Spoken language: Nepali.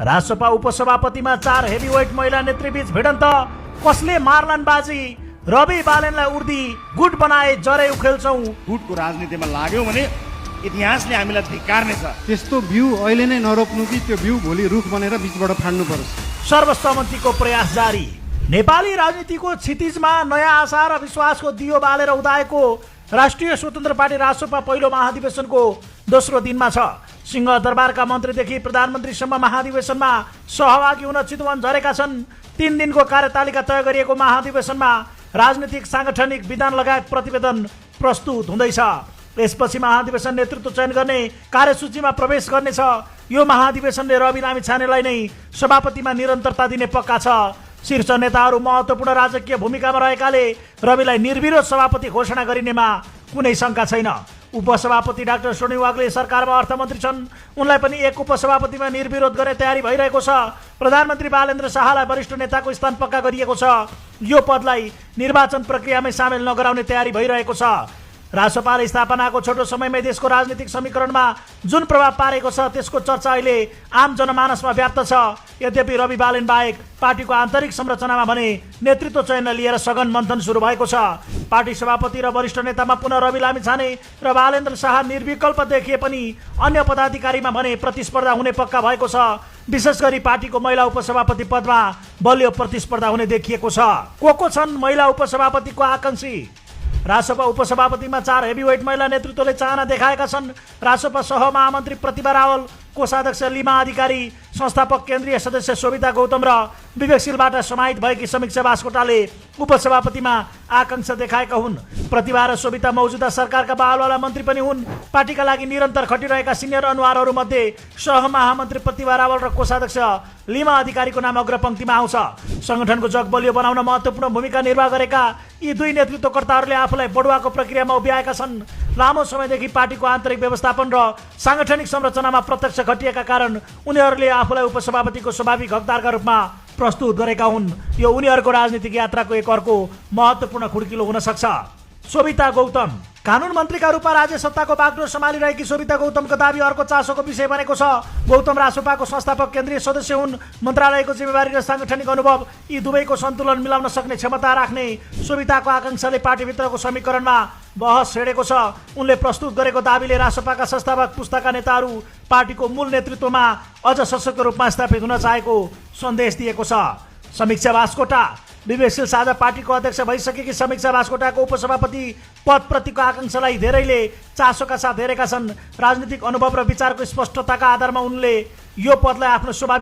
राजसभा उपसभापतिमा 4 हेभीवेट महिला नेत्रीबीच भिडन्त, कसले मार्लान् बाजी, रवि बालेनलाई उर्दी, गुट बनाए जरे उखेल्छौं। गुटको राजनीतिमा लाग्यौं भने इतिहासले हामीलाई धिक्कार्नेछ। त्यस्तो बिउ अहिले नै नरोप्नु कि त्यो बिउ भोलि रुख बनेर बीचबाट फाड्नु पर्छ। सर्वसम्मतिको प्रयास जारी। नेपाली राजनीतिको क्षितिजमा नयाँ आशा र विश्वासको दियो बालेर उदाएको राष्ट्रिय स्वतन्त्र पार्टी राजसभा पहिलो महाधिवेशनको दोस्रो दिनमा छ। सिंहदरबारका मन्त्रीदेखि प्रधानमन्त्रीसम्म महाधिवेशनमा सहभागी हुन चितवन झरेका छन्। 3 दिनको कार्यतालिका तय गरिएको महाधिवेशनमा राजनीतिक, सांगठनिक, विधान लगायत प्रतिवेदन प्रस्तुत हुँदैछ। यसपछि महाधिवेशन नेतृत्व चयन गर्ने कार्यसूचीमा प्रवेश गर्नेछ। यो महाधिवेशनले रवि लामिछानेलाई नै सभापतिमा निरन्तरता दिने पक्का छ। शीर्ष नेताहरू महत्त्वपूर्ण राजकीय भूमिकामा रहेकाले रविलाई निर्विरोध सभापति घोषणा गरिनेमा कुनै शङ्का छैन। उपसभापति डाक्टर सोनी वाग्ले सरकारमा अर्थमन्त्री छन्। उनलाई पनि एक उपसभापतिमा निर्विरोध गर्ने तयारी भइरहेको छ। प्रधानमन्त्री बालेन्द्र शाहलाई वरिष्ठ नेताको स्थान पक्का गरिएको छ। यो पदलाई निर्वाचन प्रक्रियामै सामेल नगराउने तयारी भइरहेको छ। राजसभाले स्थापनाको छोटो समयमै देशको राजनीतिक समीकरणमा जुन प्रभाव पारेको छ त्यसको चर्चा अहिले आम जनमानसमा व्याप्त छ। यद्यपि रवि बालेन बाहेक पार्टीको आन्तरिक संरचनामा भने नेतृत्व चयनलाई लिएर सघन मन्थन सुरु भएको छ। पार्टी सभापति र वरिष्ठ नेतामा पुनः रवि लामिछाने र बालेन्द्र शाह निर्विकल्प देखिए पनि अन्य पदाधिकारीमा भने प्रतिस्पर्धा हुने पक्का भएको छ। विशेष गरी पार्टीको महिला उपसभापति पदमा बलियो प्रतिस्पर्धा हुने देखिएको छ। को छन् महिला उपसभापतिको आकांक्षी? राजसभा उपसभापतिमा 4 हेभीवेट महिला नेतृत्वले चाहना देखाएका छन्। राजसभा सहमहामन्त्री प्रतिभा रावल, कोषाध्यक्ष लिमा अधिकारी, संस्थापक केन्द्रीय सदस्य शोभिता गौतम र विवेकशीलबाट समाहित भएकी समीक्षा बास्कोटाले उपसभापतिमा आकांक्षा देखाएका हुन्। प्रतिभा र शोभिता मौजुदा सरकारका बालवाला मन्त्री पनि हुन्। पार्टीका लागि निरन्तर खटिरहेका सिनियर अनुहारहरूमध्ये सहमहामन्त्री प्रतिभा रावल र कोषाध्यक्ष लिमा अधिकारीको नाम अग्रपङ्क्तिमा आउँछ। संगठनको जग बलियो बनाउन महत्त्वपूर्ण भूमिका निर्वाह गरेका यी दुई नेतृत्वकर्ताहरूले आफूलाई बढुवाको प्रक्रियामा उभ्याएका छन्। लामो समयदेखि पार्टीको आन्तरिक व्यवस्थापन र सांगठनिक संरचनामा प्रत्यक्ष खटिएका कारण उनीहरूले आफूलाई उपसभापतिको स्वाभाविक हकदारका रूपमा प्रस्तुत गरेका हुन्। यो उनीहरूको राजनीतिक यात्राको एक अर्को महत्त्वपूर्ण खुड्किलो हुन सक्छ। शोभिता गौतम कानुन मन्त्रीका रूपमा राज्य सत्ताको बागडोर सम्हालिरहेकी शोभिता गौतमको दाबी अर्को चासोको विषय बनेको छ। गौतम राजसभाको संस्थापक केन्द्रीय सदस्य हुन्। मन्त्रालयको जिम्मेवारी र सांगठनिक अनुभव यी दुवैको सन्तुलन मिलाउन सक्ने क्षमता राख्ने शोभिताको आकांक्षाले पार्टीभित्रको समीकरणमा बहस छेडेको छ। उनले प्रस्तुत गरेको दाबीले राजसभाका संस्थापक पुस्ताका नेताहरू पार्टीको मूल नेतृत्वमा अझ सशक्त रूपमा स्थापित हुन चाहेको सन्देश दिएको छ। समीक्षा बास्कोटा विवेकशील साझा पार्टीको अध्यक्ष भइसकेकी समीक्षा बास्कोटाको उपसभापति पदप्रतिको आकांक्षालाई धेरैले चासोका साथ हेरेका छन्। राजनीतिक अनुभव र विचारको स्पष्टताका आधारमा उनले यो पदलाई आफ्नो स्वाभाविक